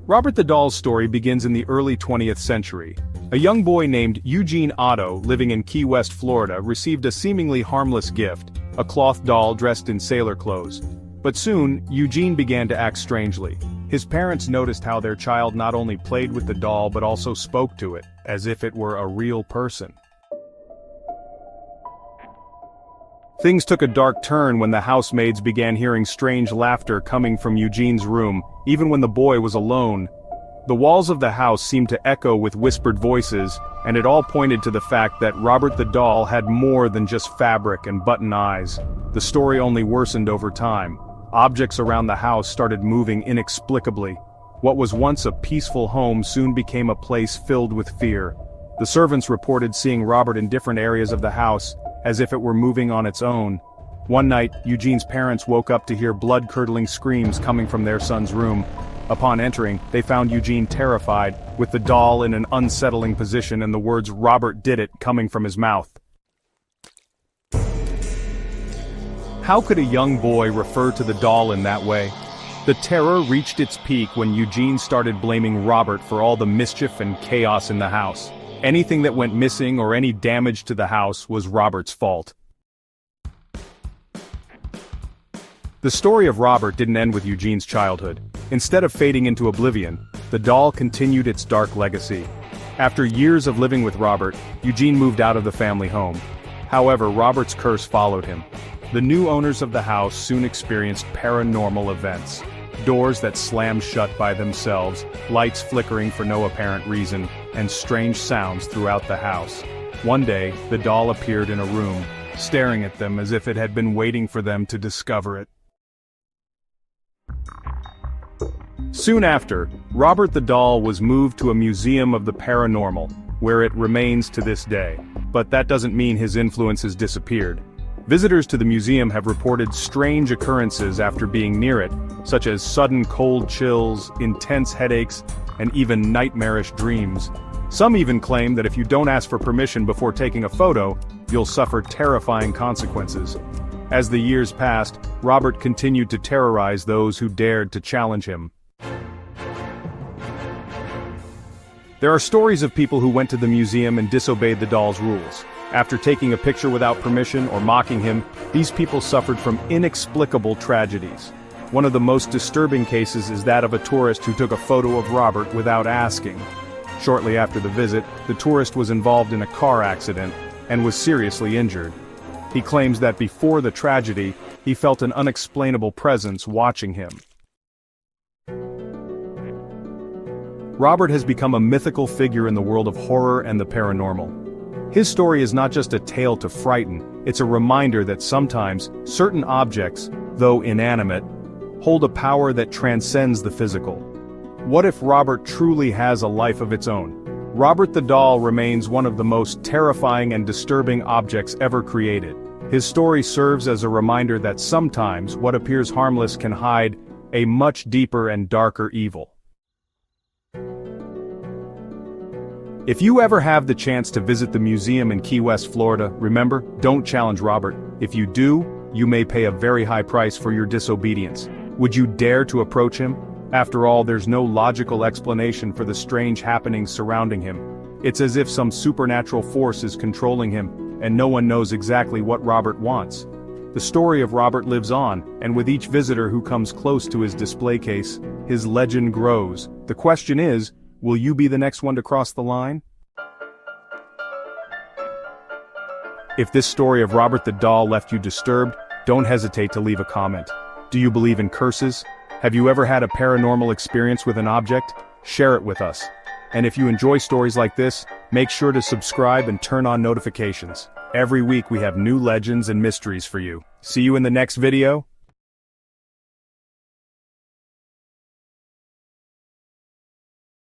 Robert the Doll's story begins in the early 20th century. A young boy named Eugene Otto, living in Key West, Florida, received a seemingly harmless gift, a cloth doll dressed in sailor clothes. But soon, Eugene began to act strangely. His parents noticed how their child not only played with the doll but also spoke to it, as if it were a real person. Things took a dark turn when the housemaids began hearing strange laughter coming from Eugene's room, even when the boy was alone. The walls of the house seemed to echo with whispered voices, and it all pointed to the fact that Robert the doll had more than just fabric and button eyes. The story only worsened over time. Objects around the house started moving inexplicably. What was once a peaceful home soon became a place filled with fear. The servants reported seeing Robert in different areas of the house, as if it were moving on its own. One night, Eugene's parents woke up to hear blood-curdling screams coming from their son's room. Upon entering, they found Eugene terrified, with the doll in an unsettling position and the words "Robert did it" coming from his mouth. How could a young boy refer to the doll in that way? The terror reached its peak when Eugene started blaming Robert for all the mischief and chaos in the house. Anything that went missing or any damage to the house was Robert's fault. The story of Robert didn't end with Eugene's childhood. Instead of fading into oblivion, the doll continued its dark legacy. After years of living with Robert, Eugene moved out of the family home. However, Robert's curse followed him. The new owners of the house soon experienced paranormal events. Doors that slammed shut by themselves, lights flickering for no apparent reason, and strange sounds throughout the house. One day, the doll appeared in a room, staring at them as if it had been waiting for them to discover it. Soon after, Robert the doll was moved to a museum of the paranormal, where it remains to this day. But that doesn't mean his influence has disappeared. Visitors to the museum have reported strange occurrences after being near it, such as sudden cold chills, intense headaches, and even nightmarish dreams. Some even claim that if you don't ask for permission before taking a photo, you'll suffer terrifying consequences. As the years passed, Robert continued to terrorize those who dared to challenge him. There are stories of people who went to the museum and disobeyed the doll's rules. After taking a picture without permission or mocking him, these people suffered from inexplicable tragedies. One of the most disturbing cases is that of a tourist who took a photo of Robert without asking. Shortly after the visit, the tourist was involved in a car accident and was seriously injured. He claims that before the tragedy, he felt an unexplainable presence watching him. Robert has become a mythical figure in the world of horror and the paranormal. His story is not just a tale to frighten, it's a reminder that sometimes, certain objects, though inanimate, hold a power that transcends the physical. What if Robert truly has a life of its own? Robert the doll remains one of the most terrifying and disturbing objects ever created. His story serves as a reminder that sometimes what appears harmless can hide a much deeper and darker evil. If you ever have the chance to visit the museum in Key West, Florida, remember, don't challenge Robert. If you do, you may pay a very high price for your disobedience. Would you dare to approach him? After all, there's no logical explanation for the strange happenings surrounding him. It's as if some supernatural force is controlling him, and no one knows exactly what Robert wants. The story of Robert lives on, and with each visitor who comes close to his display case, his legend grows. The question is, will you be the next one to cross the line? If this story of Robert the doll left you disturbed, don't hesitate to leave a comment. Do you believe in curses? Have you ever had a paranormal experience with an object? Share it with us. And if you enjoy stories like this, make sure to subscribe and turn on notifications. Every week we have new legends and mysteries for you. See you in the next video.